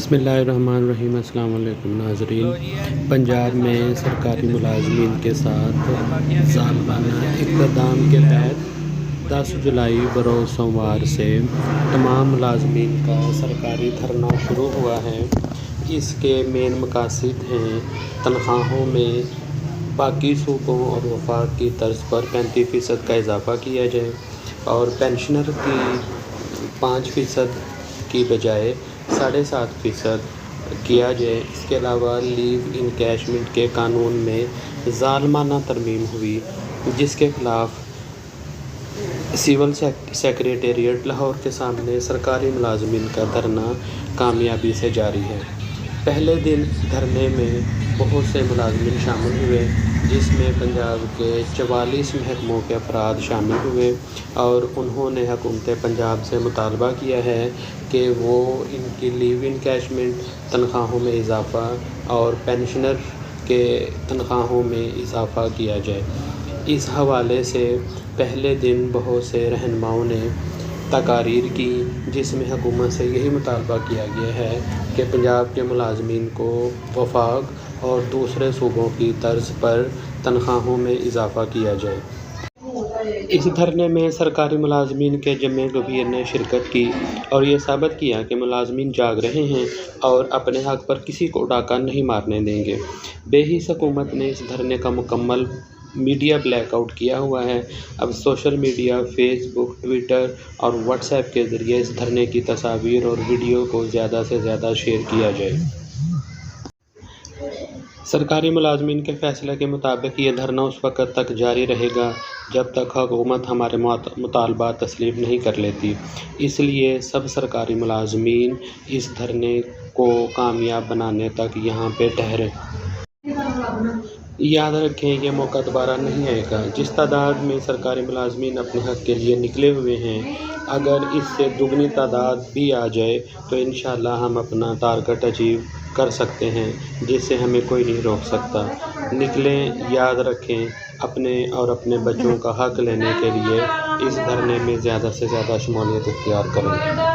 بسم اللہ الرحمن الرحیم۔ السلام علیکم ناظرین۔ پنجاب میں سرکاری ملازمین کے ساتھ ظالمانہ اقدام کے تحت 10 جولائی بروز سوموار سے تمام ملازمین کا سرکاری دھرنا شروع ہوا ہے۔ اس کے مین مقاصد ہیں تنخواہوں میں باقی صوبوں اور وفاق کی طرز پر 35% کا اضافہ کیا جائے اور پینشنر کی 5% کی بجائے 7.5% کیا جائے۔ اس کے علاوہ لیو انکیشمنٹ کے قانون میں ظالمانہ ترمیم ہوئی، جس کے خلاف سول سیکریٹریٹ لاہور کے سامنے سرکاری ملازمین کا دھرنا کامیابی سے جاری ہے۔ پہلے دن دھرنے میں بہت سے ملازمین شامل ہوئے، جس میں پنجاب کے 44 محکموں کے افراد شامل ہوئے اور انہوں نے حکومت پنجاب سے مطالبہ کیا ہے کہ وہ ان کی لیو انکیشمنٹ، تنخواہوں میں اضافہ اور پینشنر کے تنخواہوں میں اضافہ کیا جائے۔ اس حوالے سے پہلے دن بہت سے رہنماؤں نے تقاریر کی، جس میں حکومت سے یہی مطالبہ کیا گیا ہے کہ پنجاب کے ملازمین کو وفاق اور دوسرے صوبوں کی طرز پر تنخواہوں میں اضافہ کیا جائے۔ اس دھرنے میں سرکاری ملازمین کے جمع کبیر نے شرکت کی اور یہ ثابت کیا کہ ملازمین جاگ رہے ہیں اور اپنے حق پر کسی کو ڈاکہ نہیں مارنے دیں گے۔ بے حس حکومت نے اس دھرنے کا مکمل میڈیا بلیک آؤٹ کیا ہوا ہے۔ اب سوشل میڈیا، فیس بک، ٹویٹر اور واٹس ایپ کے ذریعے اس دھرنے کی تصاویر اور ویڈیو کو زیادہ سے زیادہ شیئر کیا جائے۔ سرکاری ملازمین کے فیصلے کے مطابق یہ دھرنا اس وقت تک جاری رہے گا جب تک حکومت ہمارے مطالبات تسلیم نہیں کر لیتی۔ اس لیے سب سرکاری ملازمین اس دھرنے کو کامیاب بنانے تک یہاں پہ ٹھہریں۔ یاد رکھیں، یہ موقع دوبارہ نہیں آئے گا۔ جس تعداد میں سرکاری ملازمین اپنے حق کے لیے نکلے ہوئے ہیں، اگر اس سے دگنی تعداد بھی آ جائے تو انشاءاللہ ہم اپنا ٹارگٹ اچیو کر سکتے ہیں، جس سے ہمیں کوئی نہیں روک سکتا۔ نکلیں، یاد رکھیں، اپنے اور اپنے بچوں کا حق لینے کے لیے اس دھرنے میں زیادہ سے زیادہ شمولیت اختیار کریں۔